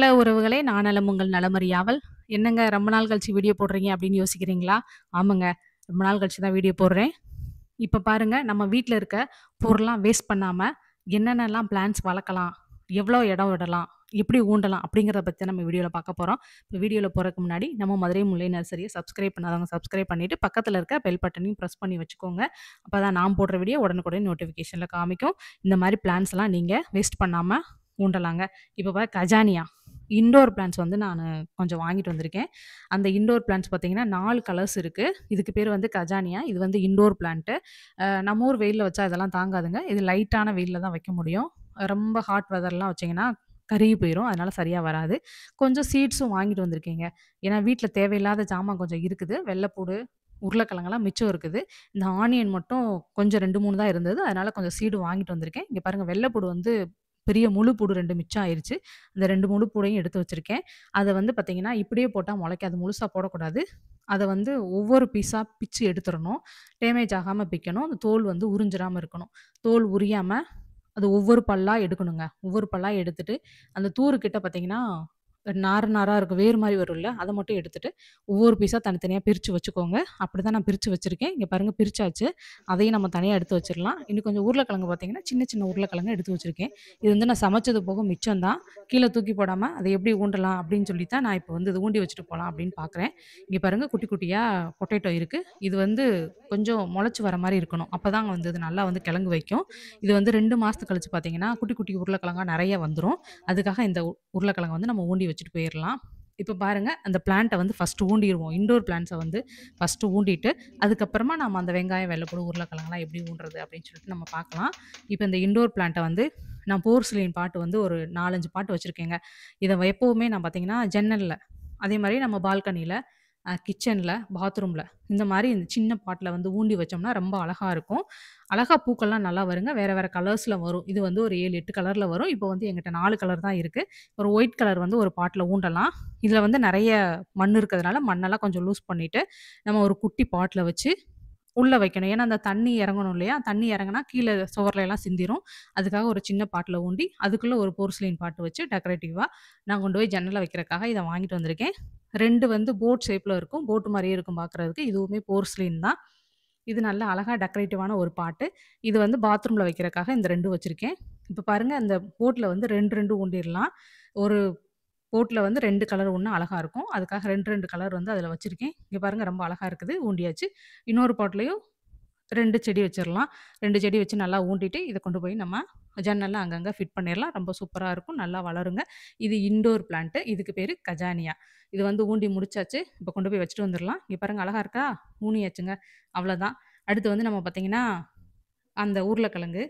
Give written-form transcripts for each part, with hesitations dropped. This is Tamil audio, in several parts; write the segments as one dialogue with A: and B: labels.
A: ஹலோ உறவுகளே! நான் நலம் உங்கள் நலமறியாவல். என்னங்க ரொம்ப நாள் கழிச்சு வீடியோ போடுறீங்க அப்படின்னு யோசிக்கிறீங்களா? ஆமாங்க. ரொம்ப நாள் கழிச்சு தான் வீடியோ போடுறேன். இப்ப பாருங்க, நம்ம வீட்ல இருக்க பொருள்லாம் வேஸ்ட் பண்ணாம, என்னென்னலாம் பிளான்ட்ஸ் வளர்க்கலாம்? எவ்வளோ இடம் விடலாம்? எப்படி ஊண்டலாம்? அப்படிங்கிறத பத்தி தான் நம்ம வீடியோல பார்க்க போறோம். இப்ப வீடியோல போறதுக்கு முன்னாடி, நம்ம மதுரை முல்லை நர்சரிய சப்ஸ்கிரைப் பண்ணாதவங்க சப்ஸ்கிரைப் பண்ணிட்டு, பக்கத்துல இருக்க பெல் பட்டனையும் பிரஸ் பண்ணி வச்சுக்கோங்க. அப்பதான் நான் போடுற வீடியோ உடனுக்குடன் நோட்டிஃபிகேஷன்ல காமிக்கும். இந்த மாரி பிளான்ட்ஸ்லாம் நீங்க வேஸ்ட் பண்ணாம ஊண்டலாங்க. இப்ப கஜானியா இன்டோர் பிளான்ட்ஸ் வந்து நானு கொஞ்சம் வாங்கிட்டு வந்திருக்கேன். அந்த இன்டோர் பிளான்ட்ஸ் பார்த்தீங்கன்னா 4 கலர்ஸ் இருக்கு. இதுக்கு பேரு வந்து கஜானியா. இது வந்து இன்டோர் பிளான்ட். நம்ம ஊர் வெயில்ல வச்சா இதெல்லாம் தாங்காதுங்க. இது லைட்டான வெயில்ல தான் வைக்க முடியும். ரொம்ப ஹாட் வெதர்லாம் வச்சீங்கன்னா கருகி போயிரும். அதனால சரியா வராது. கொஞ்சம் சீட்ஸும் வாங்கிட்டு வந்திருக்கேங்க. ஏன்னா வீட்ல தேவையில்லாத ஜாமான் கொஞ்சம் இருக்குது. வெள்ளைப்பூடு, உருளைக்கிழங்கெல்லாம் மிச்சம் இருக்குது. இந்த ஆனியன் மட்டும் கொஞ்சம் 2, 3 தான் இருந்தது. அதனால கொஞ்சம் சீடு வாங்கிட்டு வந்திருக்கேன். இங்க பாருங்க வெள்ளைப்பூடு வந்து பெரிய முழு பூடு 2 மிச்சம் ஆயிருச்சு. அந்த 2 முழு பூடையும் எடுத்து வச்சிருக்கேன். அத வந்து பார்த்தீங்கன்னா, இப்படியே போட்டா மொளைக்காது. முழுசா போடக்கூடாது. அத வந்து ஒவ்வொரு பீஸா பிச்சு எடுத்துறணும். டேமேஜ் ஆகாம பிக்கணும். அந்த தோல் வந்து உறிஞ்சிராம இருக்கணும். தோல் உரியாம அது ஒவ்வொரு பல்லா எடுக்கணுங்க. ஒவ்வொரு பல்லா எடுத்துட்டு, அந்த தூறு கிட்ட பார்த்தீங்கன்னா, நார் நாரா இருக்கும். வேர் மாரி வரும்ல, அத மட்டும் எடுத்துட்டு, ஒவ்வொரு பீஸா தனித்தனியா பிரிச்சு வச்சுக்கோங்க. அப்படிதான் நான் பிரிச்சு வச்சிருக்கேன். இங்க பாருங்க பிரிச்சாச்சு. அதையும் நம்ம தனியா எடுத்து வச்சிரலாம். இன்னும் கொஞ்சம் உருளைக்கிழங்கு பார்த்தீங்கன்னா, சின்ன சின்ன உருளைக்கிழங்கு எடுத்து வச்சிருக்கேன். இது வந்து நான் சமைச்சது போக மிச்சம் தான். கீழ தூக்கி போடாம, அத எப்படி ஊண்டலாம் அப்படின்னு சொல்லி தான் நான் இப்ப வந்து இத ஊண்டி வச்சுட்டு போலாம் அப்படின்னு பார்க்குறேன். இங்க பாருங்க குட்டி குட்டியா பொட்டேட்டோ இருக்கு. இது வந்து கொஞ்சம் மொளச்சு வர மாரி இருக்கணும். அப்பதாங்க வந்து இது நல்லா வந்து கிழங்கு வைக்கும். இது வந்து 2 மாசத்து கழிச்சு பார்த்தீங்கன்னா, குட்டி குட்டி உருளைக்கிழங்கா நெறைய வந்துரும். அதுக்காக இந்த உருளைக்கிழங்க வந்து நம்ம ஊண்டி வச்சுட்டு போயிரலாம். இப்ப பாருங்க, அந்த பிளான்ட்ட வந்து ஃபர்ஸ்ட்டு ஊண்டிருவோம். இன்டோர் பிளான்ட்ஸ வந்து ஃபர்ஸ்ட்டு ஊண்டிட்டு, அதுக்கப்புறமா நம்ம அந்த வெங்காயம், வெள்ளைப்பூடு, உருளைக்கிழங்குலாம் எப்படி ஊண்டுறது அப்படின்னு சொல்லிட்டு நம்ம பார்க்கலாம். இப்ப இந்த இன்டோர் பிளான்ட்ட வந்து நான் போர்சிலின் பாட் வந்து ஒரு 4, 5 பாட் வச்சிருக்கேங்க. இத எப்பவுமே நான் பார்த்தீங்கன்னா, ஜன்னல்ல, அதே மாரி நம்ம பால்கனில, கிச்சன்ல, பாத்ரூம்ல இந்த மாரி இந்த சின்ன பாட்ல வந்து ஊண்டி வச்சோம்னா ரொம்ப அழகா இருக்கும். அழகா பூக்கள்லாம் நல்லா வருங்க. வேற வேற கலர்ஸ்ல வரும். இது வந்து ஒரு 7, 8 கலர்ல வரும். இப்போ வந்து என்கிட்ட 4 கலர் தான் இருக்கு. ஒரு ஒயிட் கலர் வந்து ஒரு பாட்ல ஊண்டலாம். இதுல வந்து நெறைய மண் இருக்கிறதுனால மண்ணெல்லாம் கொஞ்சம் லூஸ் பண்ணிட்டு, நம்ம ஒரு குட்டி பாட்ல வச்சு உள்ள வைக்கணும். ஏன்னா, அந்த தண்ணி இறங்கணும் இல்லையா? தண்ணி இறங்குனா கீழ சுவர்ல எல்லாம் சிந்திரும். அதுக்காக ஒரு சின்ன பாட்ல ஊண்டி, அதுக்குள்ள ஒரு போர்சிலின் பாட் வச்சு டெக்கரேட்டிவா நான் கொண்டு போய் ஜன்னல்ல வைக்கிறக்காக இத வாங்கிட்டு வந்திருக்கேன். 2 வந்து போட் ஷேப்ல இருக்கும். போட் மாரியே இருக்கும் பார்க்கறதுக்கு. இதுவுமே போர்சிலின் தான். இது நல்ல அழகா டெக்கரேட்டிவான ஒரு பாட்டு. இது வந்து பாத்ரூம்ல வைக்கிறக்காக இந்த 2 வச்சிருக்கேன். இப்ப பாருங்க அந்த போட்ல வந்து 2, 2 ஊண்டிறலாம். ஒரு போட்ல வந்து 2 கலர் ஊடுனா அழகா இருக்கும். அதுக்காக 2, 2 கலர் வந்து அதில வச்சிருக்கேன். இங்க பாருங்க ரொம்ப அழகா இருக்குது. ஊண்டியாச்சு. இன்னொரு பாட்லயும் 2 செடி வச்சிரலாம். 2 செடி வச்சு நல்லா ஊண்டிட்டு, இத கொண்டு போய் நம்ம ஜன்னல்ல அங்கங்க ஃபிட் பண்ணிறலாம். ரொம்ப சூப்பரா இருக்கும். நல்லா வளருங்க. இது இன்டோர் பிளான்ட். இதுக்கு பேரு கஜானியா. இது வந்து ஊண்டி முடிச்சாச்சு. இப்ப கொண்டு போய் வச்சுட்டு வந்துரலாம். இங்க பாருங்க அழகா இருக்கா? ஊனியாச்சுங்க. அவ்வளோதான். அடுத்து வந்து நம்ம பார்த்தீங்கன்னா, அந்த உருளைக்கிழங்கு,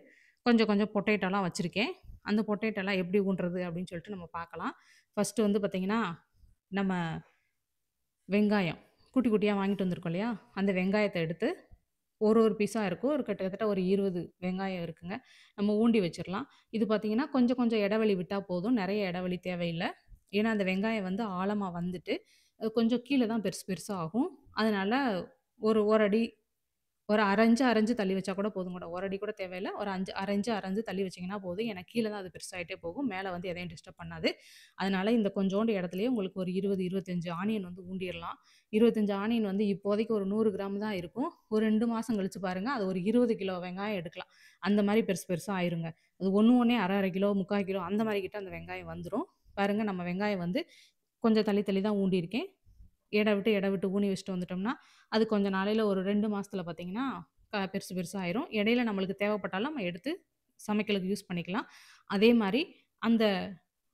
A: கொஞ்சம் கொஞ்சம் பொட்டேட்டோலாம் வச்சிருக்கேன். அந்த பொட்டேட்டோலாம் எப்படி ஊண்டுறது அப்படின்னு சொல்லிட்டு நம்ம பார்க்கலாம். ஃபர்ஸ்ட்டு வந்து பார்த்தீங்கன்னா, நம்ம வெங்காயம் குட்டி குட்டியா வாங்கிட்டு வந்திருக்கோம் இல்லையா? அந்த வெங்காயத்த எடுத்து ஒரு ஒரு பீஸா இருக்கும். ஒரு கிட்டத்தட்ட ஒரு 20 வெங்காயம் இருக்குங்க. நம்ம ஊண்டி வச்சிரலாம். இது பார்த்தீங்கன்னா, கொஞ்சம் கொஞ்சம் இடைவெளி விட்டா போதும். நெறைய இடைவெளி தேவையில்ல. ஏன்னா, அந்த வெங்காயம் வந்து ஆழமா வந்துட்டு, கொஞ்சம் கீழ தான் பெருசு பெருசா ஆகும். அதனால ஒரு 1 அடி ஒரு 1/2 இன்ச் அரைஞ்சு தள்ளி வச்சா கூட போதும் கூட. 1 அடி கூட தேவையில்ல. ஒரு 1/2 இன்ச் அரைஞ்சு தள்ளி வச்சீங்கன்னா போதும். ஏன்னா கீழ தான் அது பெருசாயிட்டே போகும். மேல வந்து எதையும் டிஸ்டர்ப் பண்ணாது. அதனால இந்த கொஞ்சோண்டு இடத்துலயே உங்களுக்கு ஒரு 20, 25 ஆனியன் வந்து ஊண்டிறலாம். 25 ஆனியன் வந்து இப்போதைக்கு ஒரு 100 கிராம் தான் இருக்கும். ஒரு 2 மாசம் கழிச்சு பாருங்க, அது ஒரு 20 கிலோ வெங்காயம் எடுக்கலாம். அந்த மாரி பெருசு பெருசா ஆயிருங்க. அது ஒண்ணு ஒண்ணே 1/2 1/2 கிலோ, 3/4 கிலோ அந்த மாரி கிட்ட அந்த வெங்காயம் வந்துரும். பாருங்க நம்ம வெங்காயம் வந்து கொஞ்சம் தள்ளி தள்ளி தான் ஊண்டியிருக்கேன். எட விட்டு ஊனி வச்சுட்டு வந்துட்டோம்னா, அது கொஞ்ச நாளையில ஒரு 2 மாசத்துல பார்த்தீங்கன்னா, பெருசு பெருசா ஆயிரும். இடையில நம்மளுக்கு தேவைப்பட்டாலும் நம்ம எடுத்து சமைக்கிறதுக்கு யூஸ் பண்ணிக்கலாம். அதே மாரி அந்த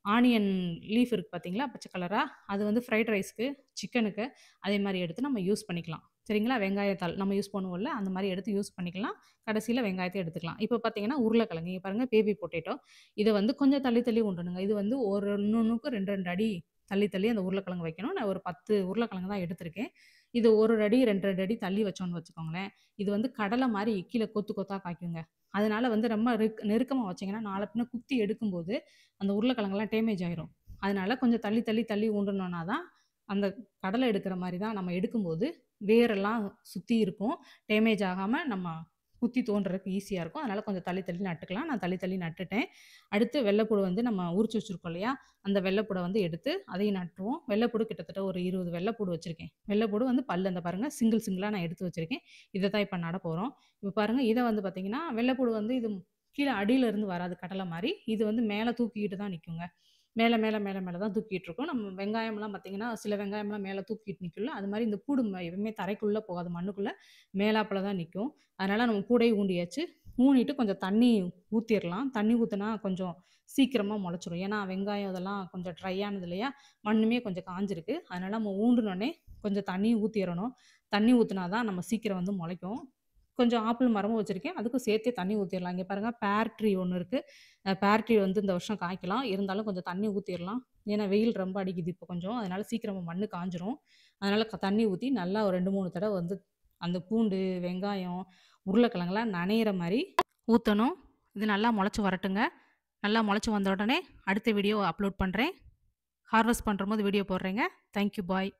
A: ஆனியன் லீஃப் இருக்கு பார்த்தீங்களா? பச்சை கலரா, அது வந்து ஃப்ரைட் ரைஸ்க்கு, சிக்கனுக்கு அதே மாரி எடுத்து நம்ம யூஸ் பண்ணிக்கலாம். சரிங்களா? வெங்காயத்தாள் நம்ம யூஸ் பண்ணுவோம்ல, அந்த மாரி எடுத்து யூஸ் பண்ணிக்கலாம். கடைசியில வெங்காயத்த எடுத்துக்கலாம். இப்ப பார்த்தீங்கன்னா, உருளைக்கிழங்கு இங்க பாருங்க பேபி பொட்டேட்டோ. இத வந்து கொஞ்சம் தள்ளி தள்ளி ஊண்டணுங்க. இது வந்து ஒரு ஒண்ணொண்ணுக்கு 2, 2 அடி தள்ளி தள்ளி அந்த உருளைக்கிழங்கு வைக்கணும். நான் ஒரு 10 உருளைக்கிழங்கு தான் எடுத்திருக்கேன். இது 1 அடி, 2, 2 அடி தள்ளி வச்சோம்னு வச்சுக்கோங்களேன், இது வந்து கடலை மாரி கீழ கொத்து கொத்தா காய்க்குங்க. அதனால வந்து ரொம்ப நெருக்கமா வச்சீங்கன்னா, நாள பின்ன குத்தி எடுக்கும்போது, அந்த உருளைக்கிழங்கெல்லாம் டேமேஜ் ஆயிரும். அதனால கொஞ்சம் தள்ளி தள்ளி தள்ளி ஊண்டுனோம்னா தான், அந்த கடலை எடுக்கிற மாரி தான் நம்ம எடுக்கும்போது, வேரெல்லாம் சுத்தி இருக்கும். டேமேஜ் ஆகாம நம்ம குத்தி தோண்டுறதுக்கு ஈஸியா இருக்கும். அதனால கொஞ்சம் தள்ளி தள்ளி நட்டுக்கலாம். நான் தள்ளி தள்ளி நட்டுட்டேன். அடுத்து வெள்ளைப்பூடு வந்து நம்ம உரிச்சு வச்சிருக்கோம் இல்லையா? அந்த வெள்ளைப்பூட வந்து எடுத்து அதையும் நட்டுருவோம். வெள்ளைப்பூடு கிட்டத்தட்ட ஒரு 20 வெள்ளைப்பூடு வச்சிருக்கேன். வெள்ளைப்பூடு வந்து பல்லு அந்த பாருங்க சிங்கிள் சிங்கிளா நான் எடுத்து வச்சிருக்கேன். இத தான் இப்ப நட போறோம். இப்ப பாருங்க இத வந்து பார்த்தீங்கன்னா, வெள்ளைப்பூடு வந்து இது கீழ அடியில இருந்து வராது கடல மாரி. இது வந்து மேல தூக்கிக்கிட்டு தான் நிக்குங்க. மேல, மேல, மேல, மேல தான் தூக்கிட்டு இருக்கும். நம்ம வெங்காயம்லாம் பார்த்தீங்கன்னா, சில வெங்காயம்லாம் மேல தூக்கிட்டு நிக்கும்ல, அது மாரி இந்த பூடு எப்பவுமே தரைக்குள்ள போகாது. மண்ணுக்குள்ள மேலாப்புல தான் நிக்கும். அதனால நம்ம கூடயே ஊண்டியாச்சு. ஊனிட்டு கொஞ்சம் தண்ணி ஊத்திரலாம். தண்ணி ஊத்துனா கொஞ்சம் சீக்கிரமா முளைச்சிரும். ஏன்னா, வெங்காயம் இதெல்லாம் கொஞ்சம் ட்ரை ஆனது இல்லையா? மண்ணுமே கொஞ்சம் காஞ்சிருக்கு. அதனால நம்ம ஊண்டுனோனே கொஞ்சம் தண்ணியும் ஊத்திறணும். தண்ணி ஊத்துனா தான் நம்ம சீக்கிரம் வந்து முளைக்கும். கொஞ்சம் ஆப்பிள் மரமும் வச்சிருக்கேன். அதுக்கும் சேர்த்தே தண்ணி ஊத்திரலாம். இங்க பாருங்க பேர் ட்ரீ ஒண்ணு இருக்கு. பேர் ட்ரீ வந்து இந்த வருஷம் காய்க்கலாம். இருந்தாலும் கொஞ்சம் தண்ணி ஊத்திரலாம். ஏன்னா வெயில் ரொம்ப அடிக்குது இப்போ கொஞ்சம். அதனால சீக்கிரமா மண்ணு காஞ்சிரும். அதனால தண்ணி ஊத்தி நல்லா ஒரு 2, 3 தடவ வந்து அந்த பூண்டு, வெங்காயம், உருளைக்கிழங்குலாம் நனையிற மாரி ஊத்தணும். இது நல்லா முளைச்சு வரட்டுங்க. நல்லா முளைச்சு வந்த உடனே அடுத்த வீடியோ அப்லோட் பண்றேன். ஹார்வெஸ்ட் பண்ணும்போது வீடியோ போடுறேங்க. Thank you. பாய்.